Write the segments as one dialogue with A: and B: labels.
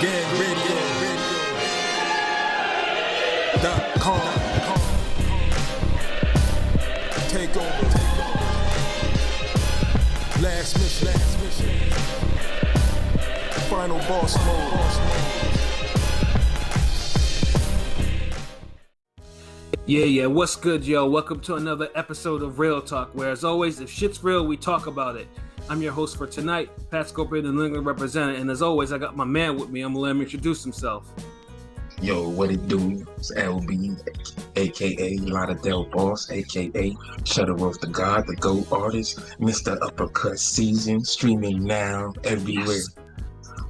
A: RingGangRadio.com. Take over. Last mission. Final boss mode.
B: Yeah, what's good, yo? Welcome to another episode of Real Talk, where, as always, if shit's real, we talk about it. I'm your host for tonight, Pat Scorpion, the New England representative, and as always, I got my man with me. I'm gonna let him introduce himself.
C: Yo, what it do? It's LB, aka Lauderdale Boss, aka Shutterworth the God, the GOAT artist, Mr. Uppercut Season, streaming now everywhere.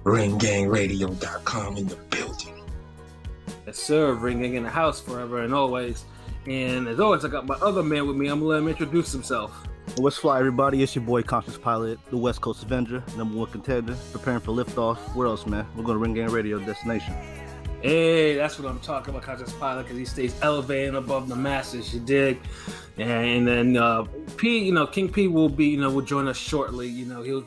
C: RingGangRadio.com in the building.
B: Yes, sir. Ringing in the house forever and always. And as always, I got my other man with me. I'm gonna let him introduce himself.
D: What's fly, everybody? It's your boy, Conscious Pilot, the West Coast Avenger, #1 contender, preparing for liftoff. Where else, man? We're going to Ring Gang Radio destination.
B: Hey, that's what I'm talking about, Conscious Pilot, because he stays elevated above the masses. You dig? And then P, King P will be, will join us shortly. He'll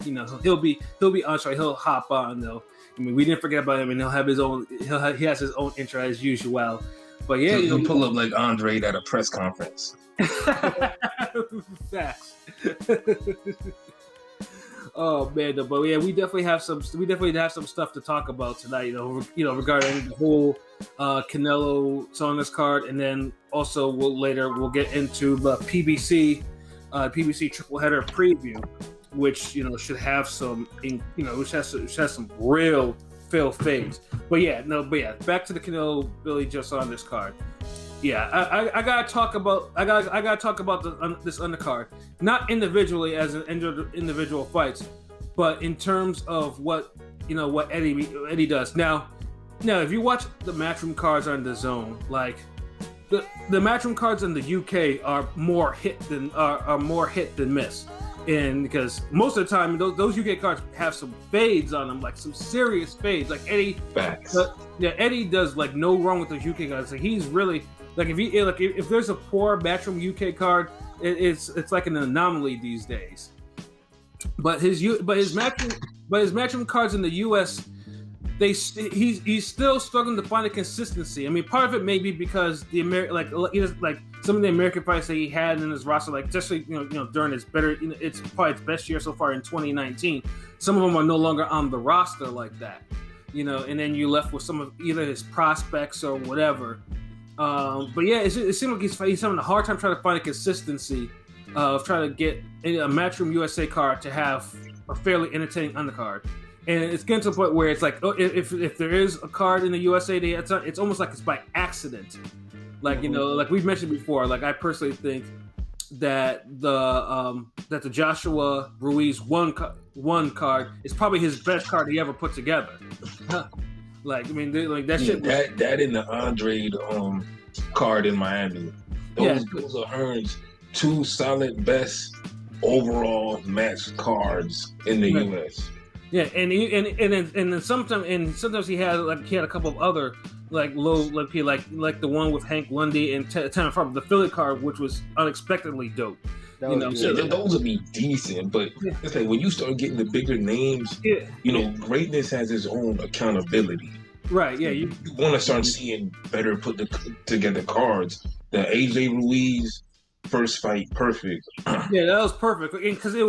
B: be on. Sorry, he'll hop on though. I mean, we didn't forget about him, and he'll have his own. He has his own intro as usual. But yeah,
C: he'll pull up like Andre at a press conference.
B: Facts. Oh man, but yeah, we definitely have some stuff to talk about tonight. Regarding the whole Canelo Saunders card, and then also we'll get into the PBC triple header preview, which should have some which has some real fail fades. But yeah, back to the Canelo Billy Joe Saunders card. Yeah, I gotta talk about this undercard, not individually as an individual fights, but in terms of what Eddie does. Now, if you watch the matchroom cards on the Zone, like the matchroom cards in the UK are more hit than miss, and because most of the time those UK cards have some fades on them, like some serious fades. Like Eddie, Eddie does like no wrong with the UK cards. Like he's really. Like if there's a poor matchroom UK card, it's like an anomaly these days. But his matchroom cards in the US, he's still struggling to find a consistency. I mean, part of it may be because some of the American fights that he had in his roster, like especially during his it's probably his best year so far in 2019. Some of them are no longer on the roster like that, and then you're left with some of either his prospects or whatever. But yeah, it seems like he's having a hard time trying to find a consistency of trying to get a Matchroom USA card to have a fairly entertaining undercard. And it's getting to the point where it's like, if there is a card in the USA, it's almost like it's by accident. Like like we've mentioned before. Like I personally think that the Joshua Ruiz one card is probably his best card he ever put together. Like I mean, that shit.
C: That in the Andre card in Miami. Those are Hearn's two solid best overall match cards in the US.
B: Yeah, and then sometimes he had a couple of other like the one with Hank Lundy and Tanner Farber, the Philly card, which was unexpectedly dope.
C: Those would be decent, but it's like when you start getting the bigger names, greatness has its own accountability.
B: Right, yeah.
C: You want to start seeing better put together cards. The AJ Ruiz first fight, perfect.
B: Yeah, that was perfect. Because it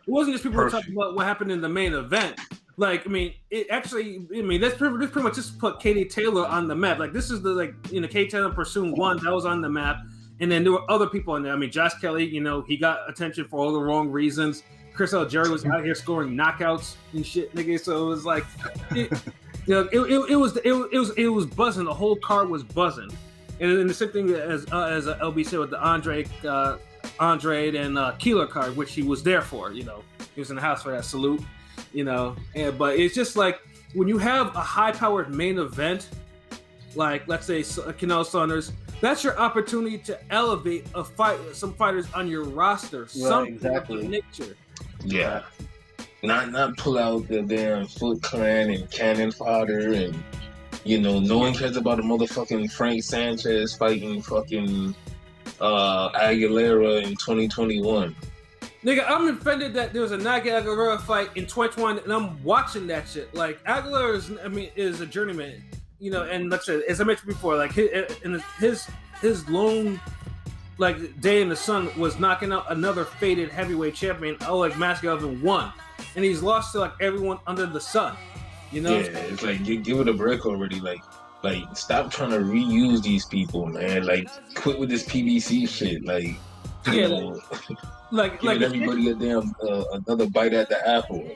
B: wasn't just people talking about what happened in the main event. Like, I mean, that's pretty much just put Katie Taylor on the map. Like, this is Katie Taylor Pursuing one that was on the map. And then there were other people in there. I mean, Josh Kelly, he got attention for all the wrong reasons. Chris Algieri was out here scoring knockouts and shit, nigga. So it was like, it was buzzing. The whole card was buzzing. And then the same thing as LB said with the Andre and Keeler card, which he was there for. He was in the house for that salute. But it's just like when you have a high-powered main event, like let's say Canelo Saunders. That's your opportunity to elevate some fighters on your roster.
D: Right,
B: something
D: exactly.
B: of nature.
C: Yeah. Not pull out the damn Foot Clan and Cannon fodder and no one cares about a motherfucking Frank Sanchez fighting fucking Aguilera in 2021.
B: Nigga, I'm offended that there was a Nike Aguilera fight in 2021, and I'm watching that shit. Like Aguilera is a journeyman, you know. And like I said, as I mentioned before, like his lone like day in the sun was knocking out another faded heavyweight champion, like Masvidal won, and he's lost to like everyone under the sun. You know,
C: yeah, it's like give it a break already. Like stop trying to reuse these people, man. Like quit with this PVC shit. Like,
B: yeah, like
C: everybody a damn another bite at the apple.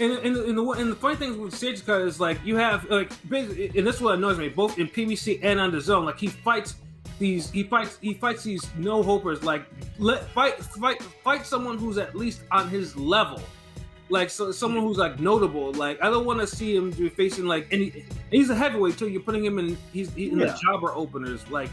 B: And the funny thing with Sage Cut is like you have like basically, and this is what annoys me both in PVC and on the zone. Like he fights these no hopers. Like fight someone who's at least on his level. Like someone who's like notable. Like I don't want to see him be facing like he's a heavyweight too. You're putting him in in the jobber openers. Like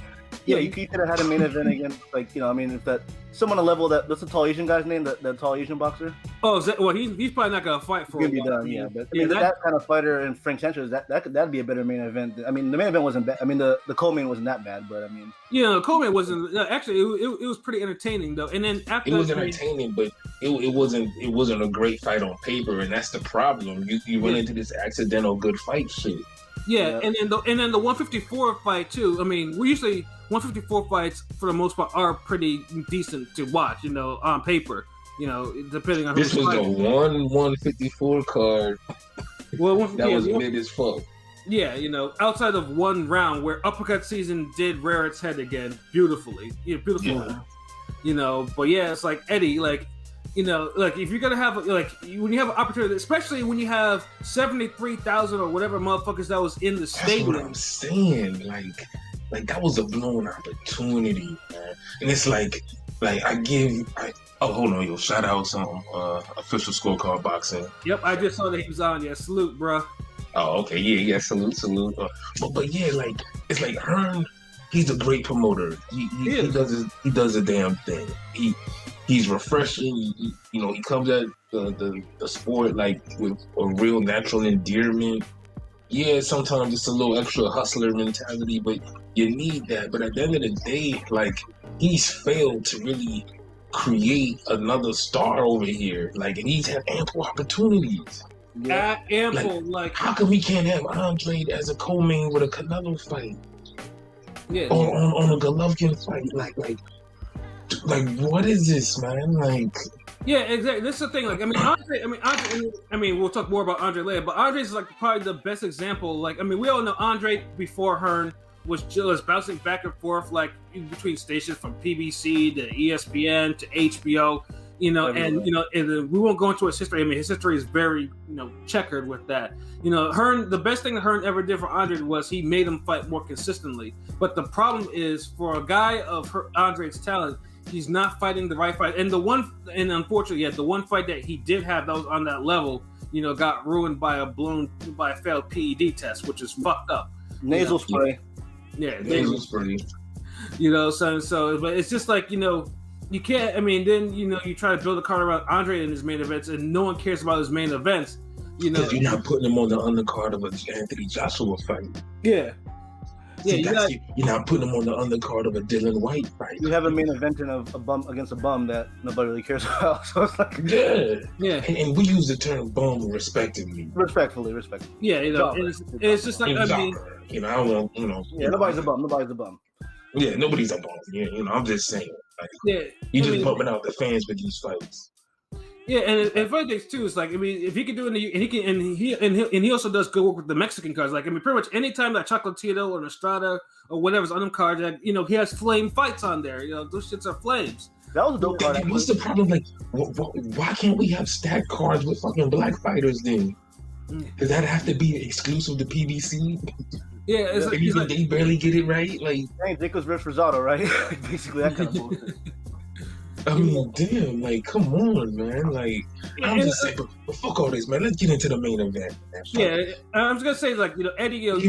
D: you could have had a main event against like I mean if that someone on a level that's a tall Asian guy's name, that tall Asian boxer.
B: Oh, well he's probably not gonna fight for.
D: He'll be done, yeah. But that kind of fighter and Frank Sanchez, that'd be a better main event. I mean the main event wasn't bad. I mean the co-main wasn't that bad, but I mean
B: the co-main wasn't actually it was pretty entertaining though. And then after
C: it was entertaining, but it wasn't a great fight on paper, and that's the problem. You run into this accidental good fight shit.
B: Yeah, and then the 154 fight too. I mean, we usually 154 fights for the most part are pretty decent to watch, you know, on paper. You know, depending on
C: this was the 154 card.
B: Well,
C: that was mid as fuck.
B: Yeah, you know, outside of one round where Uppercut Season did rear its head again beautifully. Yeah, beautifully. Yeah. You know, but yeah, it's like Eddie, like. You know, like if you're gonna have like when you have an opportunity, especially when you have 73,000 or whatever motherfuckers that was in the stadium.
C: That's what I'm saying. Like that was a blown opportunity, man. And it's like hold on, yo, shout out some official scorecard boxing.
B: Yep, I just saw that he was on. Yeah, salute, bro.
C: Oh, okay, yeah, salute. But yeah, like it's like Hearn, he's a great promoter. He does a damn thing. He's refreshing. He comes at the sport like with a real natural endearment. Yeah, sometimes it's a little extra hustler mentality, but you need that. But at the end of the day, like he's failed to really create another star over here. Like, and he's had ample opportunities.
B: Yeah, ample. Like
C: how come we can't have Andre as a co-main with a Canelo fight?
B: Yeah,
C: or on a Golovkin fight, like what is this, man? Like,
B: yeah, exactly. This is the thing. Like, I mean, we'll talk more about Andre later, but Andre's like probably the best example. Like, I mean, we all know Andre before Hearn was just bouncing back and forth, like between stations from PBC to ESPN to HBO. You know, and we won't go into his history. I mean, his history is very, checkered with that. Hearn, the best thing that Hearn ever did for Andre was he made him fight more consistently. But the problem is, for a guy of Andre's talent, he's not fighting the right fight. And unfortunately, the one fight that he did have that was on that level, got ruined by a failed PED test, which is fucked up.
D: Nasal spray.
B: Yeah,
C: nasal spray.
B: So, but it's just like, you can't. I mean, then you try to build a card around Andre in his main events, and no one cares about his main events.
C: Because you're not putting him on the undercard of an Anthony Joshua fight.
B: Yeah,
C: you're not putting him on the undercard of a Dylan White fight.
D: You have a main event of a bum against a bum that nobody really cares about. So it's like
C: yeah. And we use the term bum respectively.
D: Respectfully.
B: Yeah, it's just like I mean,
C: I don't want
D: Yeah, nobody's a bum.
C: Yeah, nobody's a bum. Yeah, I'm just saying. Like, you just bumping out the fans with these fights.
B: Yeah, and funny things too is like, I mean, if he can do it, and he also does good work with the Mexican cards. Like, I mean, pretty much anytime that Chocolatito or Estrada or whatever's on them cards, that he has flame fights on there. Those shits are flames.
D: That was a dope card.
C: What's the problem? Like, why can't we have stacked cards with fucking black fighters then? Does that have to be exclusive to PBC?
B: Yeah, it's like,
C: they barely get it right. Like,
D: dang, Jacobs versus Rosado, right? Basically, that kind of bullshit.
C: I mean, damn, like, come on, man. Like, I'm just saying, but fuck all this, man. Let's get into the main event. Man.
B: Yeah, I'm just gonna say, like, Eddie, you gotta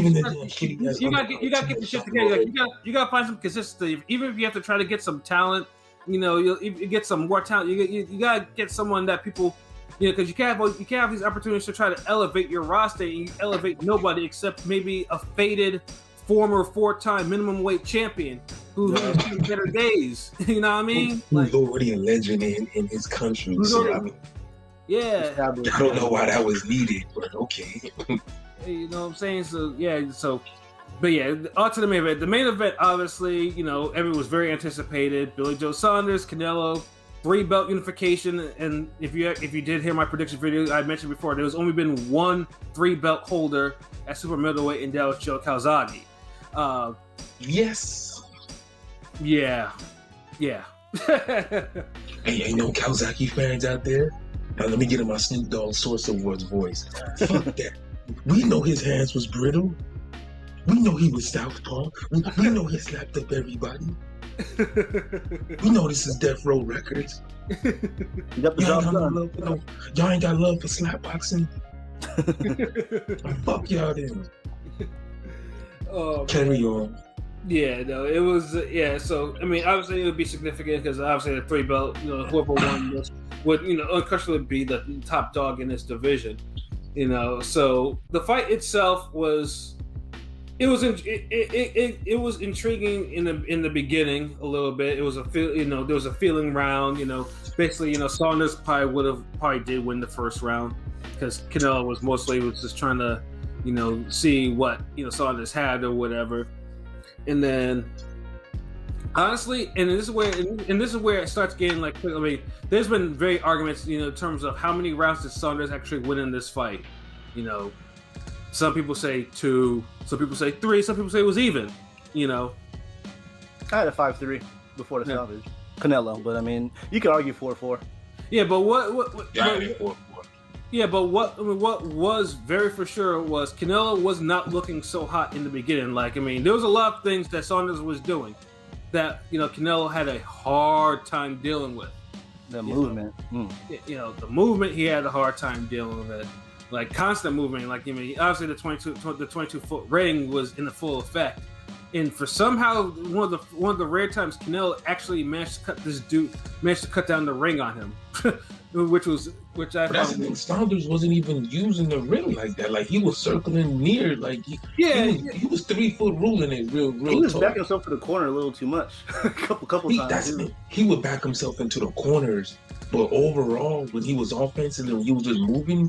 B: get the shit together. Like, you gotta find some consistency. Even if you have to try to get some talent, you get some more talent. You gotta get someone that people. Because you can't have these opportunities to try to elevate your roster, and you elevate nobody except maybe a faded former 4-time minimum weight champion. who's seen better days. You know what I mean?
C: Who's already a legend in his country. So I mean,
B: yeah.
C: I don't know why that was needed, but okay.
B: You know what I'm saying? So yeah, but yeah, on to the main event. The main event, obviously, everyone was very anticipated. Billy Joe Saunders, Canelo, 3-belt unification. And if you did hear my prediction video, I mentioned before, there's only been one 3-belt holder at super middleweight, and that was Joe Calzaghe.
C: Yes.
B: Yeah.
C: Hey, no Calzaghe fans out there? Now let me get in my Snoop Dogg Source Awards voice. Fuck that. We know his hands was brittle. We know he was southpaw. We know he slapped up everybody. We know this is Death Row Records. Y'all ain't got love for slapboxing. Fuck y'all then. Carry on.
B: Yeah, no, it was So I mean, obviously it would be significant because obviously the 3-belt, whoever won would unquestionably be the top dog in this division. So the fight itself was. It was intriguing in the beginning a little bit. It was there was a feeling round. Basically, Saunders probably did win the first round because Canelo was just trying to, see what Saunders had or whatever. And then, honestly, and this is where it starts getting I mean, there's been very arguments, in terms of how many rounds did Saunders actually win in this fight. Some people say 2, some people say 3, some people say it was even.
D: I had a 5-3 before the salvage. Canelo, but I mean, you could argue 4-4.
B: Yeah, but what
C: 4-4.
B: Yeah, but what was very for sure was Canelo was not looking so hot in the beginning. There was a lot of things that Saunders was doing that Canelo had a hard time dealing with.
D: The movement.
B: The movement he had a hard time dealing with. Constant movement. Obviously the 22-foot ring was in the full effect. And for somehow one of the rare times Canelo actually managed to cut down the ring on him. Which I found.
C: Saunders wasn't even using the ring like that. He was circling near. He was 3 foot ruling it real.
D: He was backing himself to the corner a little too much. a couple times.
C: He would back himself into the corners, but overall, when he was offensive and he was just moving,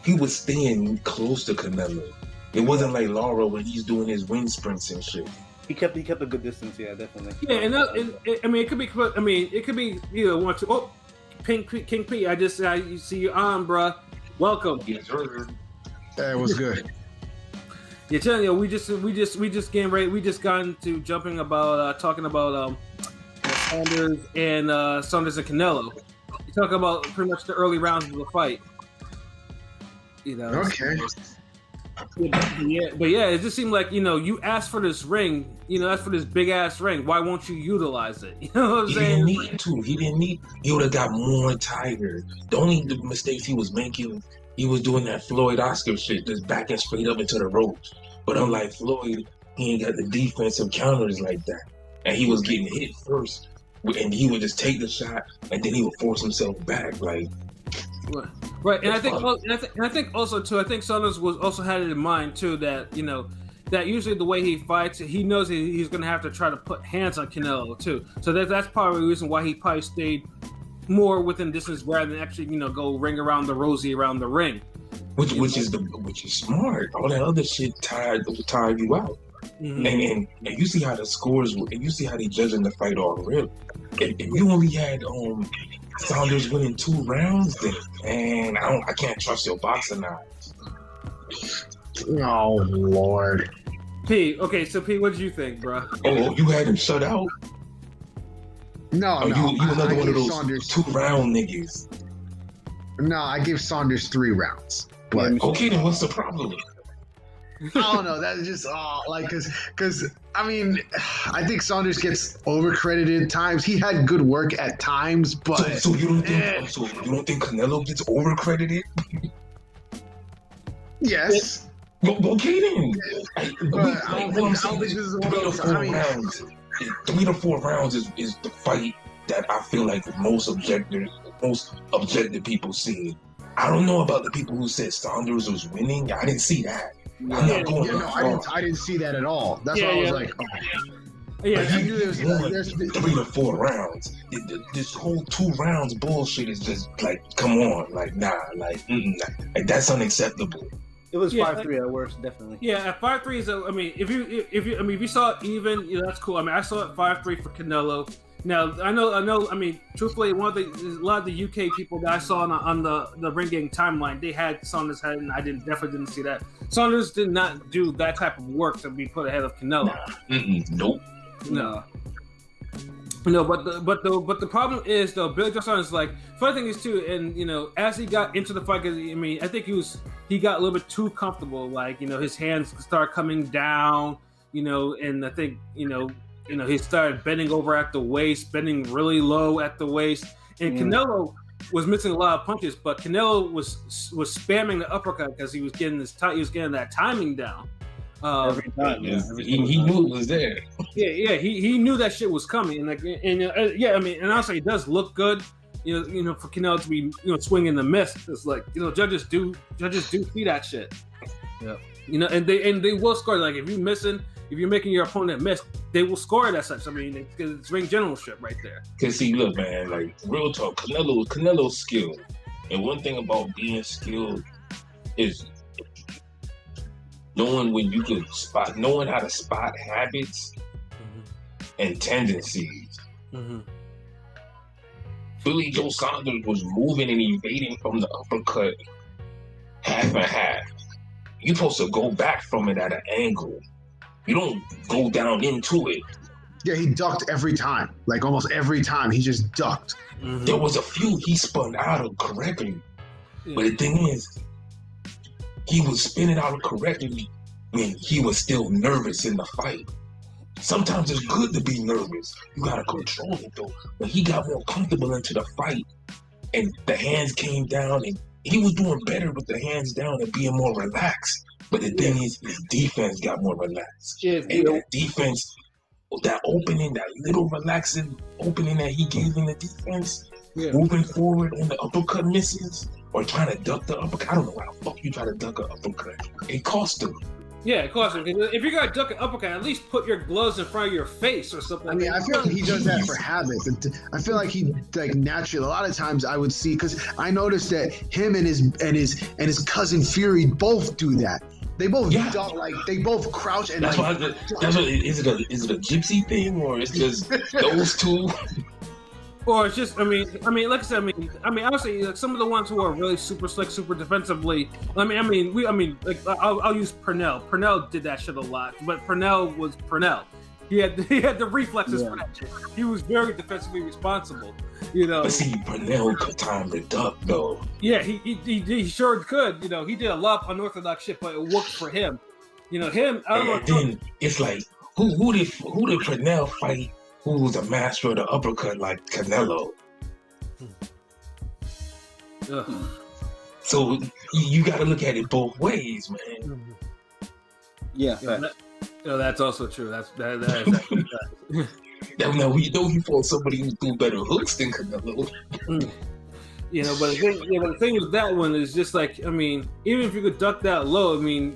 C: he was staying close to Canelo. It wasn't like Lara when he's doing his wind sprints and shit.
D: He kept a good distance. Yeah, definitely.
B: Yeah, and it could be either one, two. Oh. King P, I see you on, bruh. Welcome.
C: Yes, sir.
E: Hey, what's good?
B: Yeah, telling you, we just getting ready. We just got into jumping about talking about Saunders and Canelo. You talk about pretty much the early rounds of the fight.
E: Okay.
B: But yeah, it just seemed like you asked for this ring, asked for this big ass ring. Why won't you utilize it? You know what I'm saying?
C: He didn't need to. He would have got more tired. The only mistakes he was making, he was doing that Floyd Oscar shit, just backing straight up into the ropes. But unlike Floyd, he ain't got the defensive counters like that, and he was getting hit first, and he would just take the shot, and then he would force himself back,
B: Right, and I think also too. I think Saunders was also had it in mind too that that usually the way he fights, he knows he's going to have to try to put hands on Canelo too. So that's probably the reason why he probably stayed more within distance rather than actually go ring around the rosy around the ring.
C: Which is smart. All that other shit tired you out. Mm-hmm. And you see how the scores were, and you see how they judging the fight already. If you only had Saunders winning 2 rounds, then I can't trust your boxing eyes.
E: Oh Lord.
B: P, okay, so P, what did you think, bro?
C: Oh, you had him shut out?
E: No,
C: you another one of those
E: Saunders
C: 2-round niggas.
E: No, I give Saunders 3 rounds. But
C: okay, then what's the problem?
E: I don't know. That's just because I think Saunders gets overcredited at times. He had good work at times, but
C: so you don't think Canelo gets overcredited?
E: Yes.
C: Okay then.
E: But I don't think this is one of those.
C: 3 to 4 rounds is the fight that I feel like most objective people see. I don't know about the people who said Saunders was winning. I didn't see that. I
E: didn't see that at all. That's why I was like, oh.
B: Yeah,
E: I knew there was
C: Won
E: there's
C: 3 to 4 rounds. This whole 2 rounds bullshit is just like, come on, like nah, like, like that's unacceptable.
D: It was
B: Yeah,
D: 5-3 at worst, definitely.
B: yeah. At 5-3 is. I mean, if you saw it even, that's cool. I mean, I saw it 5-3 for Canelo. Now I know. I mean, truthfully, a lot of the UK people that I saw on the Ring Gang timeline, they had Saunders head, and I definitely didn't see that. Saunders did not do that type of work to be put ahead of Canelo.
C: Nope.
B: No. No, but the problem is though, Billy Joe Saunders, like, funny thing is too, and as he got into the fight, 'cause, I mean, I think he got a little bit too comfortable, like, his hands start coming down, and I think he started bending over at the waist, bending really low at the waist, and Canelo was missing a lot of punches, but Canelo was spamming the uppercut because he was getting that timing down.
D: Every time,
C: He knew it was there.
B: Yeah, he knew that shit was coming, and I mean, and honestly, it does look good, for Canelo to be swinging the miss. It's like judges do see that shit.
D: Yeah.
B: And they will score. Like if you're making your opponent miss, they will score it as such. I mean, it's ring generalship right there.
C: Cause see, look, man, like real talk, Canelo's skilled, and one thing about being skilled is knowing how to spot habits and tendencies. Billy Joe Saunders was moving and evading from the uppercut half and half. You're supposed to go back from it at an angle. You don't go down into it.
E: Yeah, he ducked every time. Like almost every time, he just ducked.
C: There was a few he spun out of correctly. But the thing is, he was spinning out of correctly when he was still nervous in the fight. Sometimes it's good to be nervous. You gotta control it though. When he got more comfortable into the fight and the hands came down, and he was doing better with the hands down and being more relaxed. But the thing is, his defense got more relaxed. And that defense, that opening, that little relaxing opening that he gave in the defense, moving forward and the uppercut misses, or trying to duck the uppercut. I don't know why the fuck you try to duck an uppercut. It cost him.
B: Yeah, of course. If you're gonna duck an uppercut, at least put your gloves in front of your face or something.
E: I mean, I feel like he does that for habit. I feel like he naturally. A lot of times I would see, because I noticed that him and his cousin Fury both do that. They both duck, like they both crouch and.
C: That's why. Is it a gypsy thing, or it's just those two?
B: Or it's just, I mean, like I said, honestly, like some of the ones who are really super slick, super defensively. I'll use Purnell. Purnell did that shit a lot, but Purnell was Purnell. He had the reflexes for that shit. He was very defensively responsible,
C: But see, Purnell could time the duck though.
B: Yeah, he sure could. He did a lot of unorthodox shit, but it worked for him. Him. I don't know.
C: Then it's like, who did Purnell fight? Who was a master of the uppercut like Canelo? So you got to look at it both ways, man.
D: Yeah.
B: That's also true. That is actually
C: Now we know he fought somebody who threw better hooks than Canelo.
B: But the thing with that one is just like, I mean, even if you could duck that low, I mean,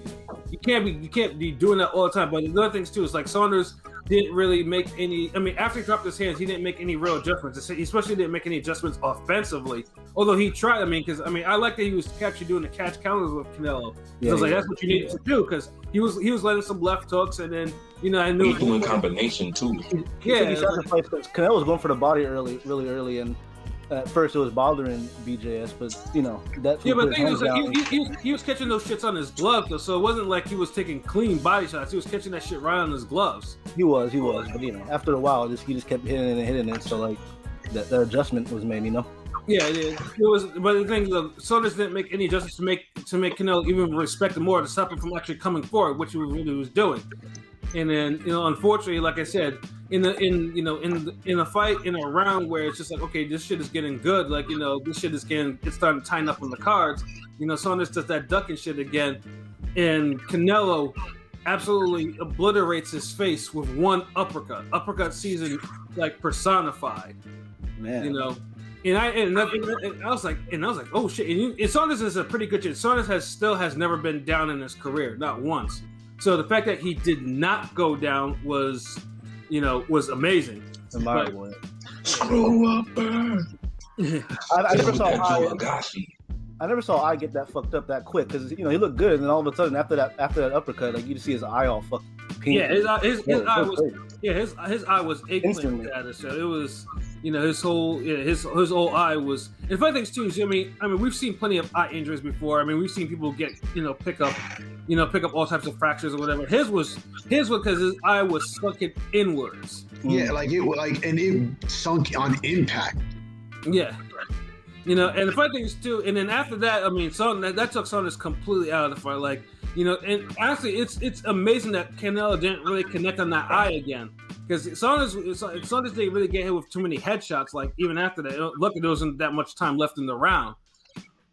B: you can't be doing that all the time. But the other things too is like Saunders didn't really make any. I mean, after he dropped his hands, he didn't make any real adjustments. He especially didn't make any adjustments offensively. Although he tried. I mean, because I like that he was actually doing the catch counters with Canelo. I was like, that's what you needed to do, because he was letting some left hooks, and then I knew
C: he doing combination too.
D: Yeah, he sacrificed because Canelo was going for the body really early, and at first it was bothering BJS, but that's
B: but the thing is, like, he was catching those shits on his gloves, though, so it wasn't like he was taking clean body shots. He was catching that shit right on his gloves.
D: He was, but after a while, he just kept hitting it. So like that adjustment was made,
B: Yeah, it was. But the thing is, Saunders didn't make any adjustments to make Canelo even respect him more, to stop him from actually coming forward, which he really was doing. And then, unfortunately, like I said, in a fight, in a round where it's just like, okay, this shit is getting good, like, this shit is it's starting to tighten up on the cards. Saunders does that ducking shit again, and Canelo absolutely obliterates his face with one uppercut season, like personified. Man, And I was like, oh shit! And Saunders is a pretty good shit. Saunders still has never been down in his career, not once. So the fact that he did not go down was was amazing.
D: Admirable.
C: Screw up, bird.
D: I never saw I never saw I get that fucked up that quick because he looked good, and then all of a sudden after that uppercut, like you just see his eye all fucking pink.
B: Yeah, his eye was eggplant status. So it was, his whole eye was. And funny things too is, I mean, we've seen plenty of eye injuries before. I mean, we've seen people get, pick up all types of fractures or whatever. His was because his eye was sunken inwards.
E: Yeah, and it sunk on impact.
B: Yeah. And the funny thing is too, and then after that, I mean, that took Saunders completely out of the fight. Like, and honestly, it's amazing that Canelo didn't really connect on that eye again, because Saunders didn't really get hit with too many headshots. Like even after that, luckily there wasn't that much time left in the round.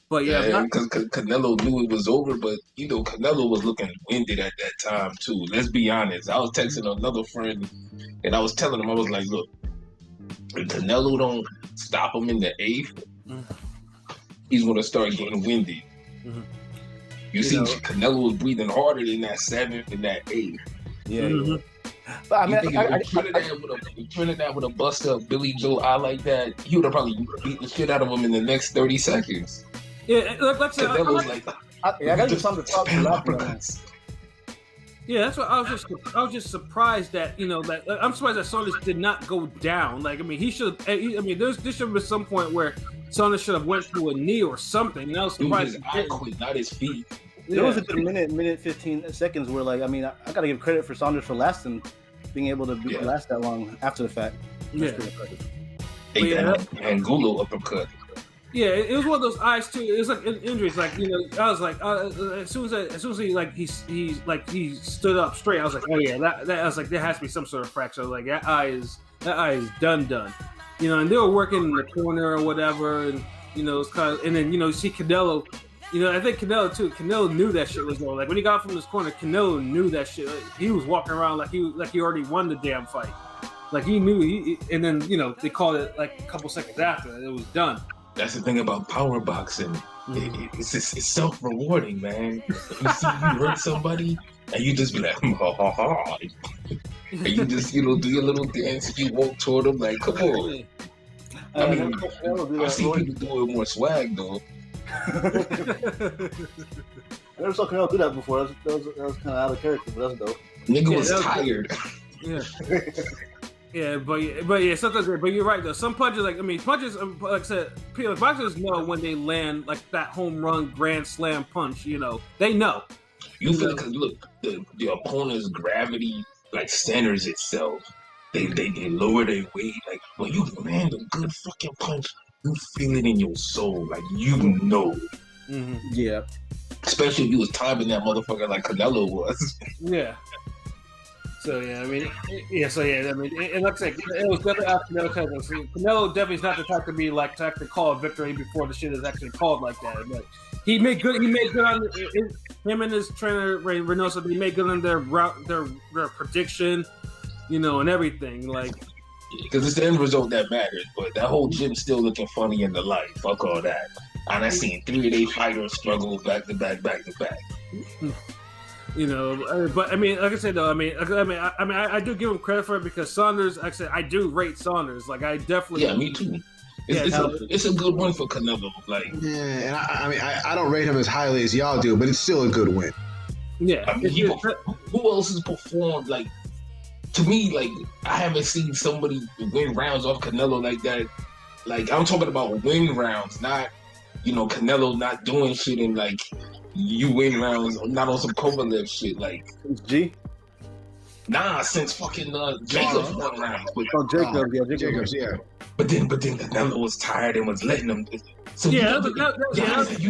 B: But yeah,
C: because Canelo knew it was over, but Canelo was looking winded at that time too. Let's be honest. I was texting another friend, and I was telling him, I was like, look, if Canelo don't stop him in the 8th. He's going to start getting winded. Mm-hmm. You see, Canelo was breathing harder than that 7th and that 8th.
D: Yeah.
B: Mm-hmm.
D: But I mean,
C: if Trinidad would have busted up Billy Joe eye like that, he would have probably beat the shit out of him in the next 30 seconds.
B: Yeah, let's say
C: Canelo's like,
D: I got you something to talk about.
B: Yeah, that's what I was just surprised that I'm surprised that Saunders did not go down. Like, I mean, he should. I mean, this should have been some point where Saunders should have went to a knee or something. And I was surprised.
C: His eye quit, not his feet.
D: There was a good minute 15 seconds where, like, I mean, I gotta give credit for Saunders for being able to last that long after the fact. That's pretty impressive.
C: And Gulo uppercut.
B: Yeah, it was one of those eyes too. It was like injuries. Like I was like, as soon as he stood up straight, I was like, oh yeah, that I was like, there has to be some sort of fracture. Like that eye is done. And they were working in the corner or whatever, and it's kind of, and then you see Canelo. I think Canelo knew that shit was going. Like when he got from this corner, Canelo knew that shit. He was walking around like he already won the damn fight. Like he knew. And then they called it like a couple seconds after it was done.
C: That's the thing about power boxing. It's self-rewarding, man. You see you hurt somebody, and you just be like, ha ha ha. And you just, do your little dance, you walk toward them like, come on. I mean, I see people do it with more swag, though.
D: I never saw Canelo do that before. That was kind of out of character, but that's dope.
C: Nigga was tired.
B: Yeah. Yeah, but sometimes. But you're right though. Some punches, like I said, boxers know when they land like that home run grand slam punch. They know.
C: You feel because look, the opponent's gravity like centers itself. They lower their weight. Like when you land a good fucking punch, you feel it in your soul. Like
B: Mm-hmm.
D: Yeah.
C: Especially if you was timing that motherfucker like Canelo was.
B: Yeah. So I mean, and like I said, it was definitely after Canelo definitely is not the type to be like to call a victory before the shit is actually called like that. But he made good on him and his trainer Reynoso. They made good on their prediction, and everything. Like,
C: because it's the end result that matters. But that whole gym still looking funny in the light. Fuck all that. And I seen 3 of their fighters struggle back to back.
B: But I mean, like I said though, I do give him credit for it because Saunders. Like I said, I do rate Saunders. Like I definitely.
C: Yeah, me too. It's a good win for Canelo. Like,
E: yeah, and I don't rate him as highly as y'all do, but it's still a good win.
B: Yeah.
C: I mean, who else has performed like? To me, like I haven't seen somebody win rounds off Canelo like that. Like I'm talking about win rounds, not Canelo not doing shit and like. You win rounds, not on some Kovalev shit. Like
D: G.
C: Nah, since fucking Jacobs won rounds.
E: Jacobs, yeah.
C: But then Canelo was tired and was letting them. So you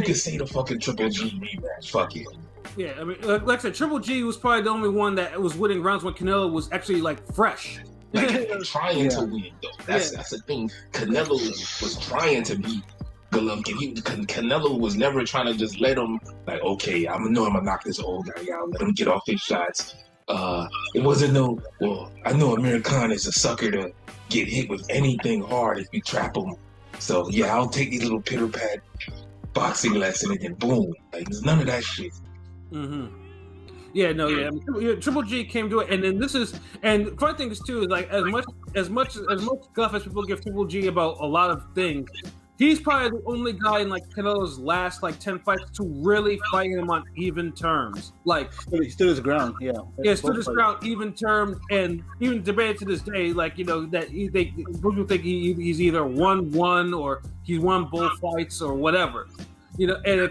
C: can say the fucking Triple G rematch. Fuck it.
B: Yeah, I mean, like I said, Triple G was probably the only one that was winning rounds when Canelo was actually like fresh.
C: Like trying to win though. That's the thing. Canelo was trying to beat. Canelo was never trying to just let him like, okay, I'm gonna knock this old guy out, let him get off his shots. It wasn't I know Amir Khan is a sucker to get hit with anything hard if you trap him. So yeah, I'll take these little pitter pat boxing lesson and then boom, like there's none of that shit.
B: Mm-hmm. Yeah, no, yeah. I mean, Triple G came to it, and then this is, and funny thing is too is like as much guff as people give Triple G about a lot of things, he's probably the only guy in like Canelo's last like 10 fights to really fight him on even terms. Like
D: he stood his ground. Yeah,
B: stood his ground, even terms, and even debated to this day, like that people think he's either won or he's won both fights or whatever, and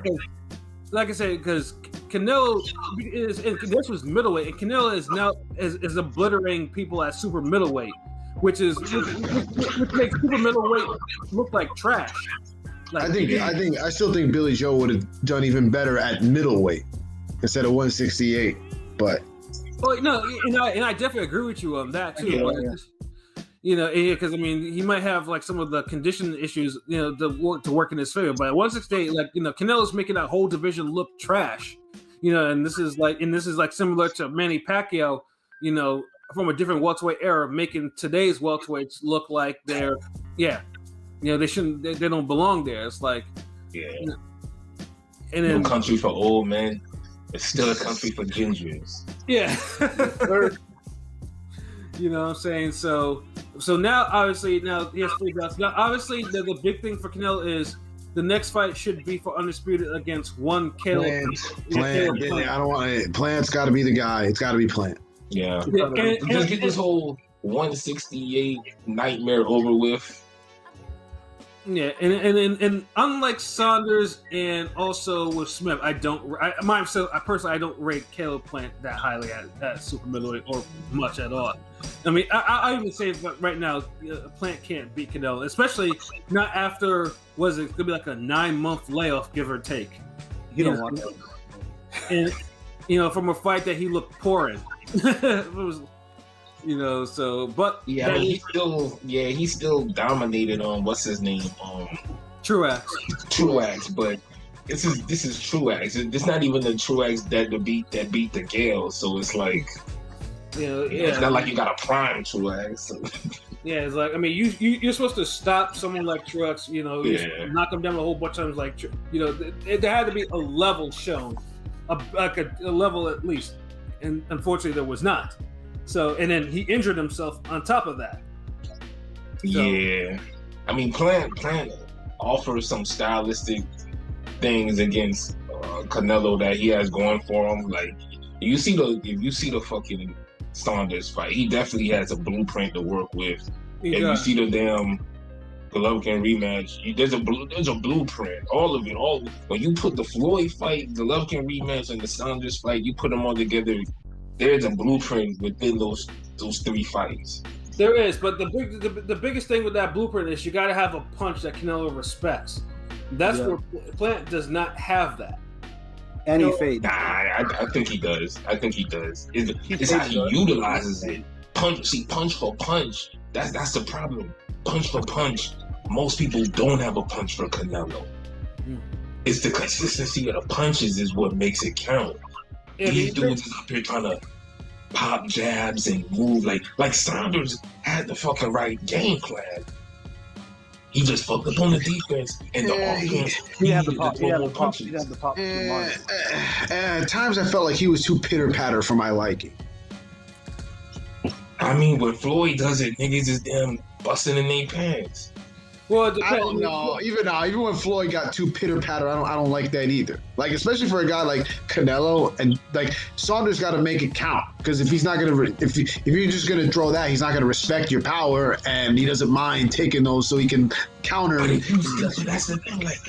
B: like I said, because Canelo this was middleweight, and Canelo is now is obliterating people at super middleweight, which makes super middleweight look like trash. Like,
E: I still think Billy Joe would have done even better at middleweight instead of 168. But
B: no, and I definitely agree with you on that too. Because I mean, he might have like some of the condition issues, to work in his favor. But at 168, like Canelo's making that whole division look trash. And this is like similar to Manny Pacquiao, from a different welterweight era, making today's welterweights look like they're, they shouldn't, they don't belong there. It's like,
C: and
B: then
C: no country for old men. It's still a country for gingers.
B: Yeah. You know what I'm saying? So now, obviously, he has 3 belts. Now, obviously, the big thing for Canelo is the next fight should be for undisputed against one Caleb.
E: Plant. I don't want it. Plant's got to be the guy. It's got to be Plant.
C: Yeah. Just get this whole 168 nightmare over with.
B: Yeah, and unlike Saunders and also with Smith, I personally don't rate Caleb Plant that highly at super middleweight or much at all. I mean, I even say right now, Plant can't beat Canelo, especially not after it's gonna be like a 9-month layoff, give or take.
D: You don't want that.
B: And from a fight that he looked poor in. It was, but
C: yeah, I mean, he still dominated on what's his name, Truax, but this is Truax. It's not even the Truax that beat the Gale, so it's like, it's not like you got a prime Truax. So.
B: Yeah, it's like, I mean, you're supposed to stop someone like Truax, knock him down a whole bunch of times, like, there had to be a level shown, a level at least, and unfortunately there was not. So, and then he injured himself on top of that. So, yeah.
C: I mean, Plant offers some stylistic things against Canelo that he has going for him. Like, if you see the fucking Saunders fight, he definitely has a blueprint to work with. You see the damn Golovkin rematch, there's a blueprint. All of it. When you put the Floyd fight, the Golovkin rematch, and the Saunders fight, you put them all together. There's a blueprint within those 3 fights.
B: There is, but the biggest thing with that blueprint is you got to have a punch that Canelo respects. That's where Plant does not have that.
D: And he fades.
C: Nah, I think he does. It's how he utilizes it. Punch for punch. That's the problem. Punch for punch. Most people don't have a punch for Canelo. It's the consistency of the punches is what makes it count. These dudes is up here trying to pop jabs and move like Saunders had the fucking right game plan. He just fucked up on the defense and the offense.
D: He had the pop.
E: At times I felt like he was too pitter-patter for my liking.
C: I mean, when Floyd does it, niggas is damn busting in their pants.
B: Well,
E: I don't know. Even when Floyd got too pitter-patter, I don't like that either. Like, especially for a guy like Canelo, and like Saunders got to make it count, because if he's not gonna, if you're just gonna throw that, he's not gonna respect your power, and he doesn't mind taking those so he can counter.
C: But that's the thing. Like,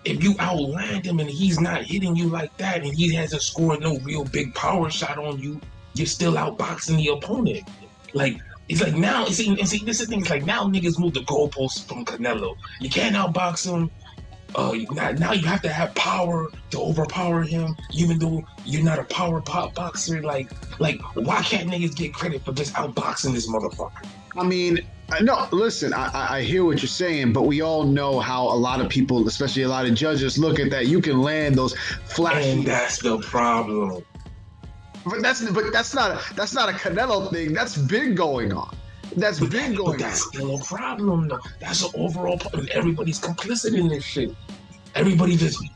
C: if you outland him and he's not hitting you like that, and he hasn't scored no real big power shot on you, you're still outboxing the opponent. Like. It's like now, see, this is the thing. It's like now niggas move the goalposts from Canelo. You can't outbox him. Now you have to have power to overpower him, even though you're not a power pop boxer. Like why can't niggas get credit for just outboxing this motherfucker?
E: I mean, no, listen, I hear what you're saying, but we all know how a lot of people, especially a lot of judges, look at that. You can land those flashy.
C: And that's the problem.
E: But that's not a Canelo thing. That's been going on. That's
C: still a problem, though. That's an overall problem. Everybody's complicit in this shit. Everybody just, he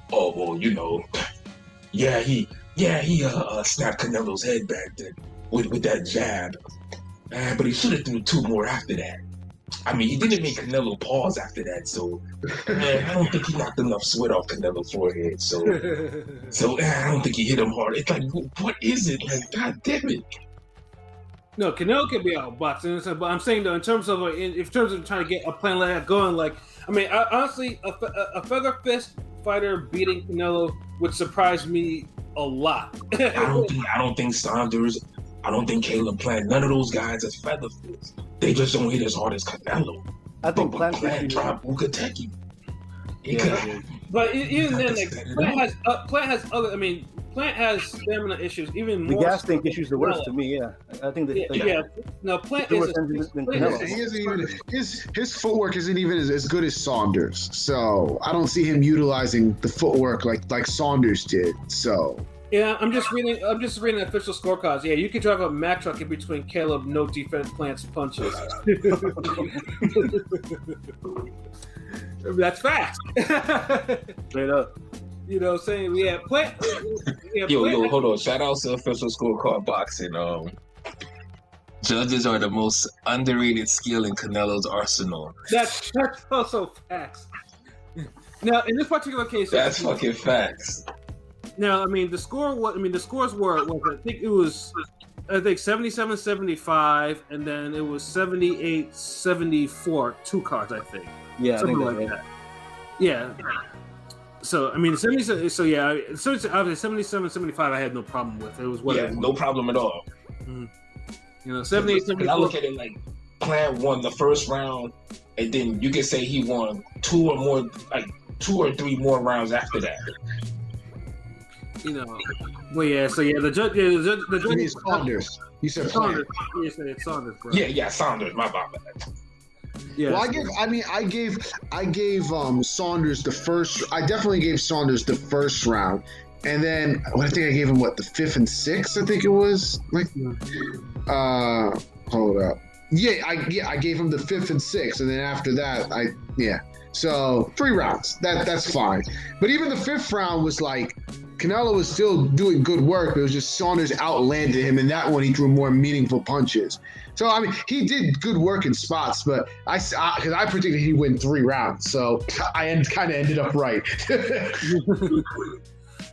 C: Yeah, he snapped Canelo's head back then with that jab. But he should have threw 2 more after that. I mean, he didn't make Canelo pause after that, so I don't think he knocked enough sweat off Canelo's forehead. So I don't think he hit him hard. It's like, what is it? Like, God damn it!
B: No, Canelo can be outboxing, but I'm saying though, in terms of trying to get a plan like that going, like I mean, honestly, a feather fist fighter beating Canelo would surprise me a lot.
C: I don't think Saunders. I don't think Caleb Plant. None of those guys is feather fists. They just don't hit as hard as Canelo.
D: I think
C: Plant dropped Ukateki.
B: But even then, like Plant has other. I mean, Plant has stamina issues. Even
D: the
B: more
D: gas tank issues the worst to me. Yeah, I think that.
B: No, Plant
D: He
B: is.
E: isn't even his footwork isn't even as good as Saunders. So I don't see him utilizing the footwork like Saunders did. So.
B: Yeah, I'm just reading official scorecards. Yeah, you can drive a Mack truck in between Caleb, no defense, Plant's punches. That's facts.
D: Straight up.
B: You know what I'm saying? Yeah, Plant.
C: Yo, hold on. Shout out to official scorecard boxing. Judges are the most underrated skill in Canelo's arsenal.
B: That's also facts. Now, in this particular case,
C: that's fucking facts.
B: Now, I mean, the scores were, I think it was 77-75, and then it was 78-74, 2 cards, I think.
D: Yeah,
B: something like that. Yeah. So, I mean, 77-75, I had no problem with. It was whatever.
C: Yeah, no problem at all.
B: Mm-hmm. You know, 78-74.
C: I look at it like Plant won the first round, and then you could say he won 2 or 3 more rounds after that.
B: You know, well, yeah. So yeah, the judge.
E: Saunders. You said
B: Saunders. You said Saunders, bro.
C: Yeah, Saunders. My bad.
B: Yeah.
E: Well, I gave Saunders the first. I definitely gave Saunders the first round, and then I think I gave him the 5th and 6th. I think it was hold up. I gave him the 5th and 6th, and then after that, So 3 rounds. That's fine. But even the 5th round was like. Canelo was still doing good work. It was just Saunders outlanded him, and that one he threw more meaningful punches. So I mean, he did good work in spots, but because I predicted he'd win 3 rounds, so I kind of ended up right.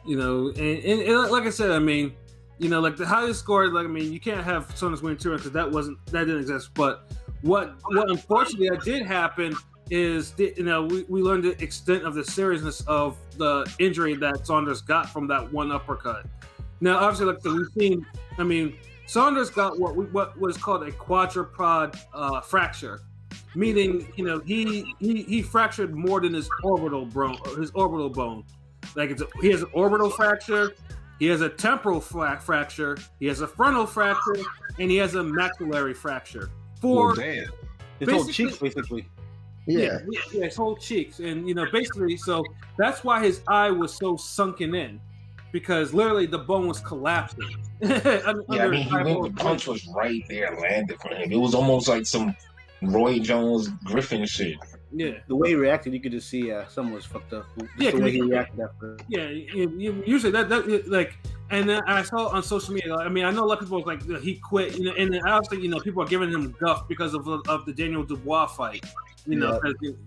B: You know, and like I said, I mean, you know, like the highest score, like I mean, you can't have Saunders win 2 rounds because that didn't exist. But what unfortunately did happen is, you know, we learned the extent of the seriousness of the injury that Saunders got from that one uppercut. Now, obviously, like we've seen, I mean, Saunders got what was called a quadrupod fracture, meaning, you know, he fractured more than his orbital bone. Like he has an orbital fracture, he has a temporal fracture, he has a frontal fracture, and he has a maxillary fracture.
E: Damn.
D: His whole cheeks, basically.
B: Yeah, his whole cheeks, and you know, basically, so that's why his eye was so sunken in, because literally the bone was collapsing.
C: The punch was right there, landed for him. It was almost like some Roy Jones Griffin shit.
B: Yeah,
D: the way he reacted, you could just see someone was fucked up. The way he reacted after.
B: Yeah, usually that like, and then I saw on social media. I mean, I know a lot of people was like he quit, you know, and obviously, you know, people are giving him guff because of the Daniel Dubois fight. You know,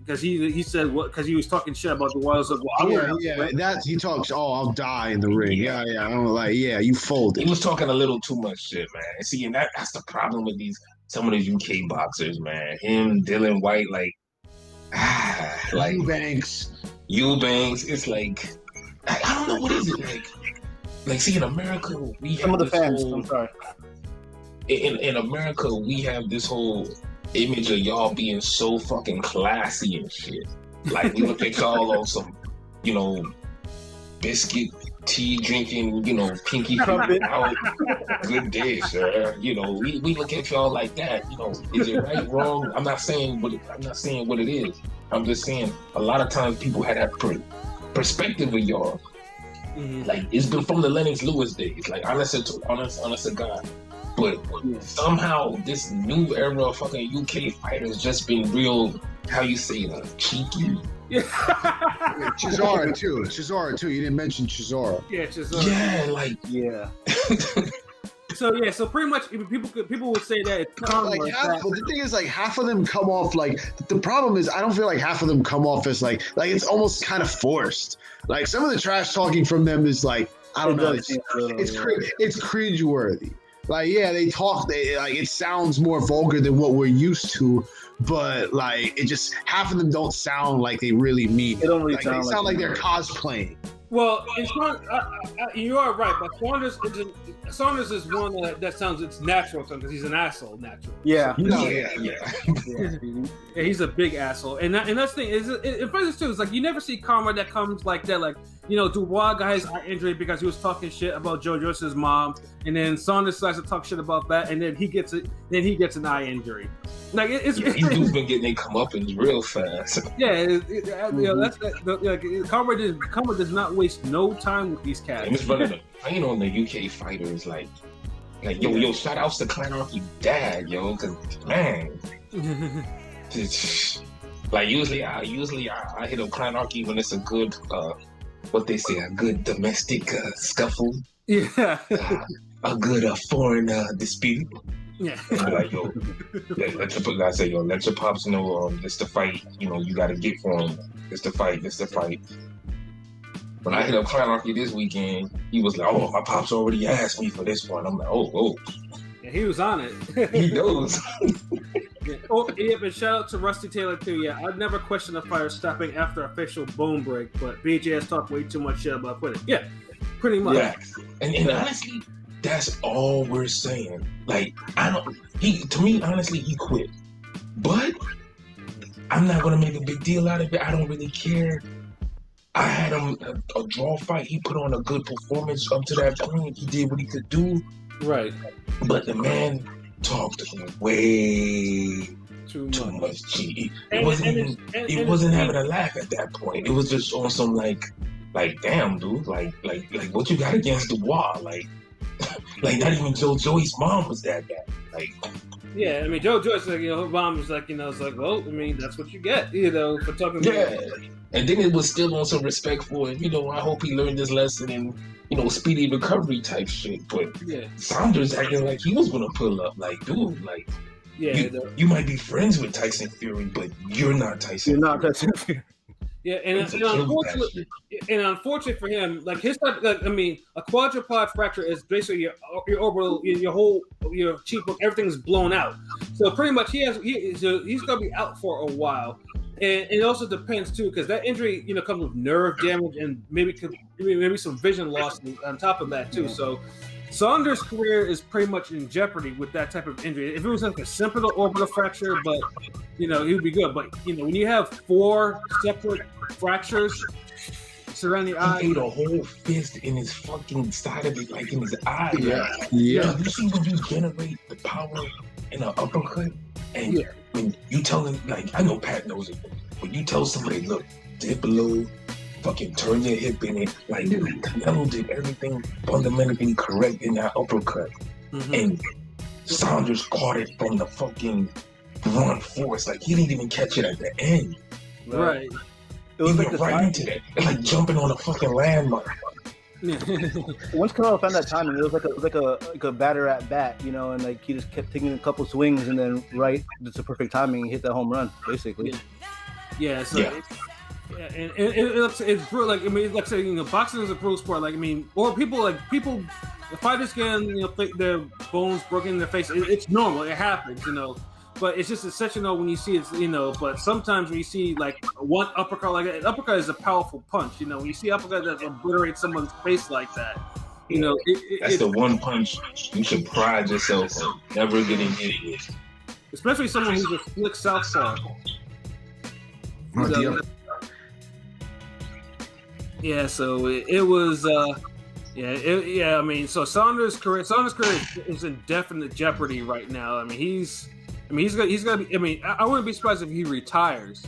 B: because he said because he was talking shit about the Wilds of
E: that he talks. Oh, I'll die in the ring. Yeah. I'm like, you folded.
C: He was talking a little too much shit, man. See, and that's the problem with some of these UK boxers, man. Him, Dylan White, like
E: Eubanks.
C: It's like I don't know what is it like. See, in America, we have
D: some of the fans. I'm sorry.
C: In America, we have this whole image of y'all being so fucking classy and shit. Like we look at y'all on some, you know, biscuit tea drinking, you know, pinky out. Good day, sir. You know, we look at y'all like that. You know, is it right, wrong? I'm not saying what it is. I'm just saying a lot of times people had that perspective of y'all. Mm-hmm. Like it's been from the Lennox Lewis days. Like honest to God. But somehow this new era of fucking UK fighters just been real, how you say, cheeky.
B: Yeah.
E: Chisora too. You didn't mention Chisora.
B: Yeah, Chisora.
C: Yeah, like
D: Yeah.
B: So pretty much people would say that it's karma.
E: But the thing is, like, half of them come off like, the problem is I don't feel like half of them come off as like it's almost kind of forced. Like, some of the trash talking from them is like, I don't know, it's cringeworthy. Like, yeah, they talk, like, it sounds more vulgar than what we're used to, but like, it just, half of them don't sound like they really mean it.
D: They don't really
E: They
D: sound
E: sound like they're cosplaying.
B: Well, you are right, but Saunders is one that sounds it's natural to him because he's an asshole naturally.
D: Yeah.
B: Yeah, he's a big asshole, and that's the thing is, it funny too. It's like you never see karma that comes like that. Like, you know, Dubois got his eye injury because he was talking shit about Joe Joyce's mom, and then Saunders starts to talk shit about that, and then he gets it. Then he gets an eye injury. Like these
C: dudes been getting their comeuppance real fast.
B: Yeah, you know, karma does not waste no time with these cats.
C: And it's running a plane on the UK fighters, like yo, shout outs to Clanarchy dad, yo, because man, like usually I hit up Clanarchy when it's a good what they say, a good domestic scuffle, a good foreign dispute.
B: Yeah.
C: And like, yo, let your pops know it's the fight, you know, you gotta get for him. It's the fight. When I hit up Clanarchy this weekend, he was like, oh, my pops already asked me for this one. I'm like, oh.
B: Yeah, he was on it.
C: He knows.
B: Yeah. Oh, yeah, but shout out to Rusty Taylor too. Yeah, I'd never question a fighter stopping after official bone break, but BJ has talked way too much shit about quitting. Yeah, pretty much.
C: Yeah, and honestly, that's all we're saying. Like, to me, honestly, he quit. But I'm not gonna make a big deal out of it. I don't really care. I had him a draw fight. He put on a good performance up to that point. He did what he could do.
B: Right.
C: But the man talked way too much. It wasn't having a laugh at that point. It was just on some like damn, dude, like what you got against Dubois? Like not even Joe Joyce's mom was that bad. Like,
B: yeah, I mean, Joe Joyce, like, you know, her mom was like, you know, it's like, well, I mean, that's what you get, you know, for talking.
C: Yeah, and then it was still on some respect for it. You know, I hope he learned this lesson and, you know, speedy recovery type shit. But yeah, Saunders acting like he was gonna pull up. Like, dude, like,
B: yeah,
C: you might be friends with Tyson Fury, but you're not Tyson.
D: You're not Tyson Fury.
B: Yeah, and unfortunately for him, like his type, I mean, a quadrupod fracture is basically your orbital, your cheekbone, everything's blown out. So pretty much he's gonna be out for a while, and it also depends too, because that injury, you know, comes with nerve damage and maybe some vision loss on top of that too. So Saunders' career is pretty much in jeopardy with that type of injury. If it was like a simple orbital fracture, but you know, he would be good. But you know, when you have 4 separate fractures surrounding the eye,
C: he ate a whole fist in his fucking side of it, like in his eye.
E: Yeah.
C: You see when you generate the power in an uppercut, and when you tell him, like, I know Pat knows it, when you tell somebody, look, dip below, fucking turn your hip in it, like Canelo did everything fundamentally correct in that uppercut, and Saunders caught it from the fucking brunt force. Like, he didn't even catch it at the end.
B: Right.
D: It was
C: he went right into that, like jumping on a fucking landmine.
D: Once Canelo found that timing, it was like a batter at bat, you know, and like he just kept taking a couple swings, and then it's a perfect timing. He hit that home run, basically.
B: Yeah. So. Yeah. Yeah, and it's brutal. Like, I mean, like, say, you know, boxing is a brutal sport. Like, I mean, or the fighters getting, you know, their bones broken in their face. It's normal. It happens, you know. But it's such, you know, when you see it, you know. But sometimes when you see like one uppercut like that, an uppercut is a powerful punch. You know, when you see uppercut that obliterates someone's face like that, you know,
C: that's the one punch you should pride yourself on never getting hit with.
B: Especially someone who's a slick southpaw. Yeah, so it was, I mean, so Saunders' career is in definite jeopardy right now. I mean, he's gonna be. I mean, I wouldn't be surprised if he retires.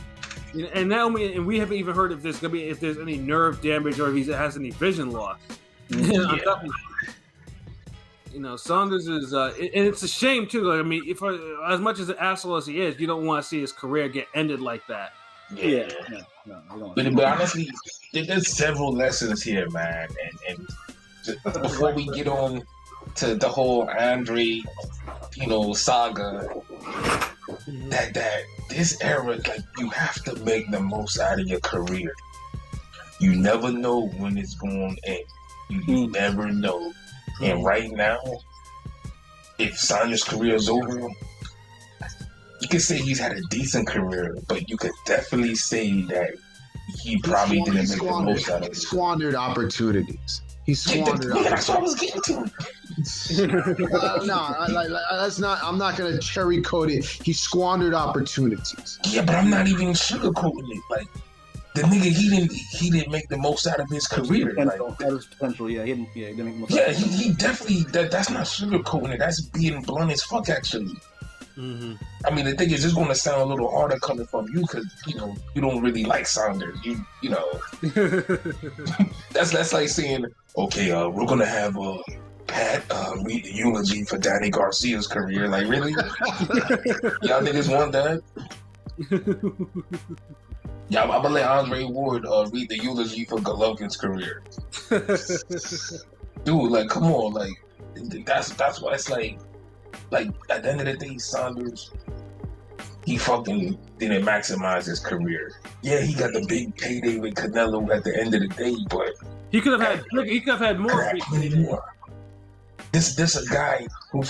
B: You know, and now we haven't even heard if there's any nerve damage or if he has any vision loss. You know, Saunders is, and it's a shame too. Like, I mean, as much as an asshole as he is, you don't want to see his career get ended like that.
D: Yeah, no, we don't.
C: But honestly, there's several lessons here, man. And just before we get on to the whole Andre, saga, that this era, like, you have to make the most out of your career. You never know when it's going to end. You never know. And right now, if Saunders' career is over, you could say he's had a decent career, but you could definitely say that he probably didn't make the most out of it.
E: Squandered opportunities. He squandered opportunities.
C: That's what I was getting to.
E: That's not. I'm not going to cherry coat it. He squandered opportunities.
C: Yeah, but I'm not even sugarcoating it. Like, the nigga, he didn't make the most out of his career.
D: That was potential. Yeah, he didn't make the most.
C: Yeah, he definitely. That's not sugarcoating it. That's being blunt as fuck, actually.
B: Mm-hmm.
C: I mean, the thing is, it's going to sound a little harder coming from you because you don't really like Saunders. You know, that's like saying, okay, we're gonna have Pat read the eulogy for Danny Garcia's career. Like, really? Y'all niggas want that? Yeah, I'm gonna let Andre Ward read the eulogy for Golovkin's career. Dude, like, come on, like, that's why it's like at the end of the day, Saunders, he fucking didn't maximize his career. Yeah, he got the big payday with Canelo at the end of the day, but
B: he could have had more.
C: This a guy who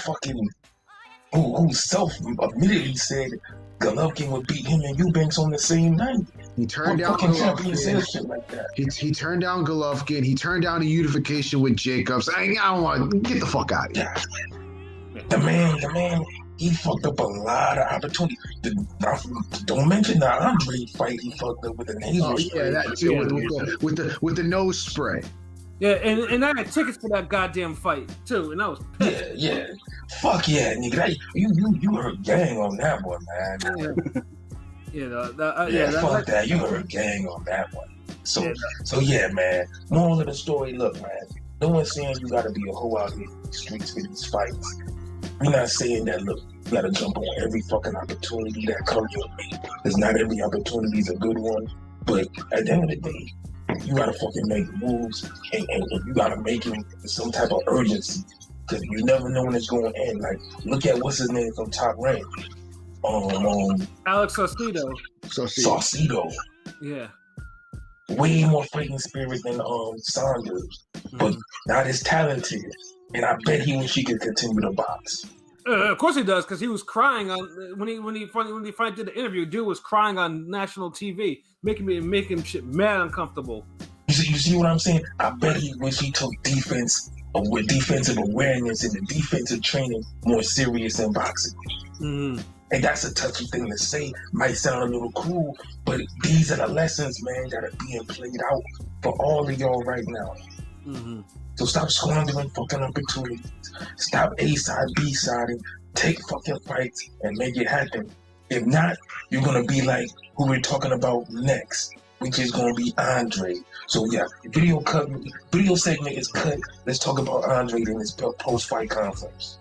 C: self-admittedly said Golovkin would beat him and Eubanks on the same night.
E: He turned down Golovkin.
C: Like that.
E: He turned down Golovkin. He turned down the unification with Jacobs. I don't want to get the fuck out of here.
C: Yeah. The man, he fucked up a lot of opportunities. Don't mention the Andre fight he fucked up with the nasal spray.
E: Yeah, that too. With the nose spray.
B: Yeah, and I had tickets for that goddamn fight too, and I was pissed.
C: Yeah. Fuck yeah, nigga. You heard gang on that one, man. Fuck that. You heard gang on that one. So yeah, man. Moral of the story, look, man. No one's saying you gotta be a hoe out here in the streets for these fights. We're not saying that, look, you gotta jump on every fucking opportunity that comes your way. Because not every opportunity is a good one. But at the end of the day, you gotta fucking make moves and you gotta make it with some type of urgency. Because you never know when it's going to end. Like, look at what's his name from Top Rank.
B: Alex Saucedo.
C: Saucedo.
B: Yeah.
C: Way more fighting spirit than Saunders. But not as talented. And I bet he could continue to box.
B: Of course he does, because he was crying on when he finally did the interview. Dude was crying on national TV, making him shit mad uncomfortable.
C: You see what I'm saying? I bet he wish he took defensive awareness and the defensive training more serious than boxing.
B: Mm-hmm.
C: And that's a touchy thing to say. Might sound a little cruel, but these are the lessons, man, that are being played out for all of y'all right now.
B: Mm-hmm.
C: So stop squandering fucking opportunities. Stop A-side, B-side, and take fucking fights and make it happen. If not, you're going to be like who we're talking about next, which is going to be Andre. So yeah, video segment is cut. Let's talk about Andre in his post-fight conference.